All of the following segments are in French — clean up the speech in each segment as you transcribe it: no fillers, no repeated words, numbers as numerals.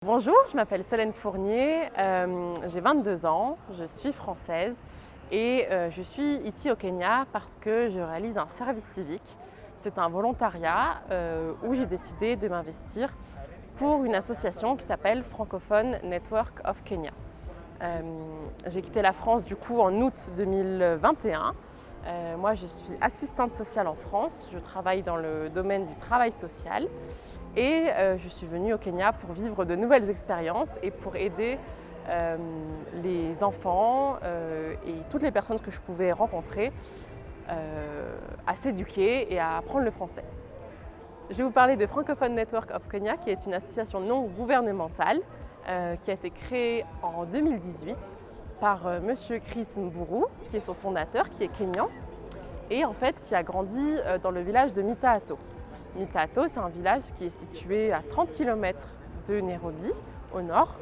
Bonjour, je m'appelle Solène Fournier, j'ai 22 ans, je suis française et je suis ici au Kenya parce que je réalise un service civique. C'est un volontariat où j'ai décidé de m'investir pour une association qui s'appelle Francophone Network of Kenya. J'ai quitté la France du coup en août 2021. Moi je suis assistante sociale en France, je travaille dans le domaine du travail social. Et je suis venue au Kenya pour vivre de nouvelles expériences et pour aider les enfants et toutes les personnes que je pouvais rencontrer à s'éduquer et à apprendre le français. Je vais vous parler de Francophone Network of Kenya, qui est une association non gouvernementale qui a été créée en 2018 par Monsieur Chris Mburu, qui est son fondateur, qui est kényan, et en fait qui a grandi dans le village de Mita-Ato. Mita-Ato, c'est un village qui est situé à 30 km de Nairobi, au nord,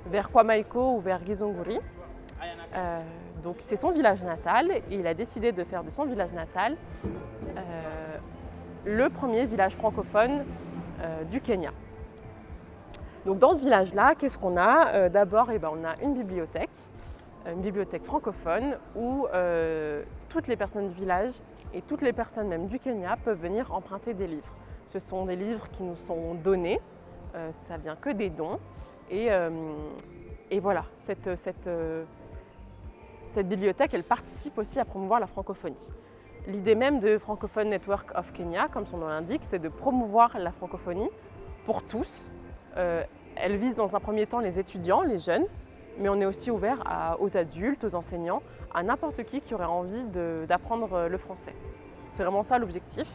vers Kwamaiko ou vers Githunguri. Donc c'est son village natal et il a décidé de faire de son village natal le premier village francophone du Kenya. Donc dans ce village-là, qu'est-ce qu'on a? D'abord, on a une bibliothèque francophone où toutes les personnes du village et toutes les personnes même du Kenya peuvent venir emprunter des livres. Ce sont des livres qui nous sont donnés, ça vient que des dons. Et voilà, cette bibliothèque, elle participe aussi à promouvoir la francophonie. L'idée même de Francophone Network of Kenya, comme son nom l'indique, c'est de promouvoir la francophonie pour tous. Elle vise dans un premier temps les étudiants, les jeunes, mais on est aussi ouvert aux adultes, aux enseignants, à n'importe qui aurait envie d'apprendre le français. C'est vraiment ça l'objectif.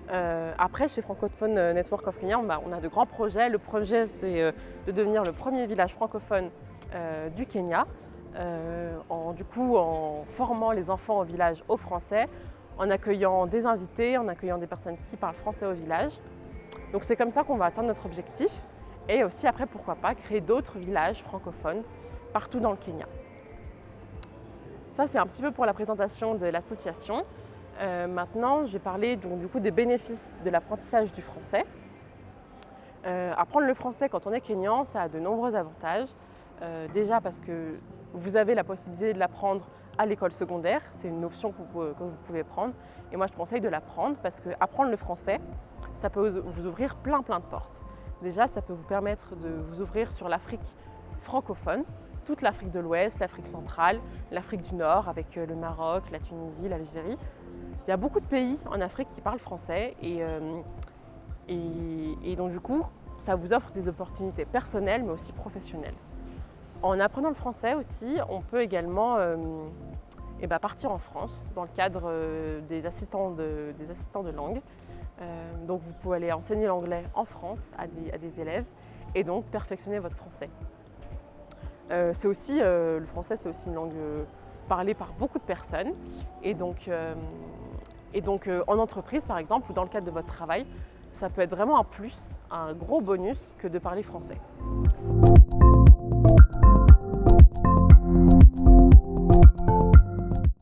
Après, chez Francophone Network of Kenya, on a de grands projets. Le projet, c'est de devenir le premier village francophone du Kenya, en formant les enfants au village au français, en accueillant des invités, en accueillant des personnes qui parlent français au village. Donc c'est comme ça qu'on va atteindre notre objectif. Et aussi après, pourquoi pas, créer d'autres villages francophones partout dans le Kenya. Ça, c'est un petit peu pour la présentation de l'association. Maintenant, je vais parler du coup des bénéfices de l'apprentissage du français. Apprendre le français quand on est kényan, ça a de nombreux avantages. Déjà parce que vous avez la possibilité de l'apprendre à l'école secondaire, c'est une option que vous pouvez prendre. Et moi, je conseille de l'apprendre parce que apprendre le français, ça peut vous ouvrir plein de portes. Déjà, ça peut vous permettre de vous ouvrir sur l'Afrique francophone, toute l'Afrique de l'Ouest, l'Afrique centrale, l'Afrique du Nord avec le Maroc, la Tunisie, l'Algérie. Il y a beaucoup de pays en Afrique qui parlent français et donc du coup, ça vous offre des opportunités personnelles mais aussi professionnelles. En apprenant le français aussi, on peut également partir en France dans le cadre des assistants de langue. Donc vous pouvez aller enseigner l'anglais en France à des élèves et donc perfectionner votre français. Le français, c'est aussi une langue parlée par beaucoup de personnes et donc en entreprise par exemple ou dans le cadre de votre travail, ça peut être vraiment un plus, un gros bonus que de parler français.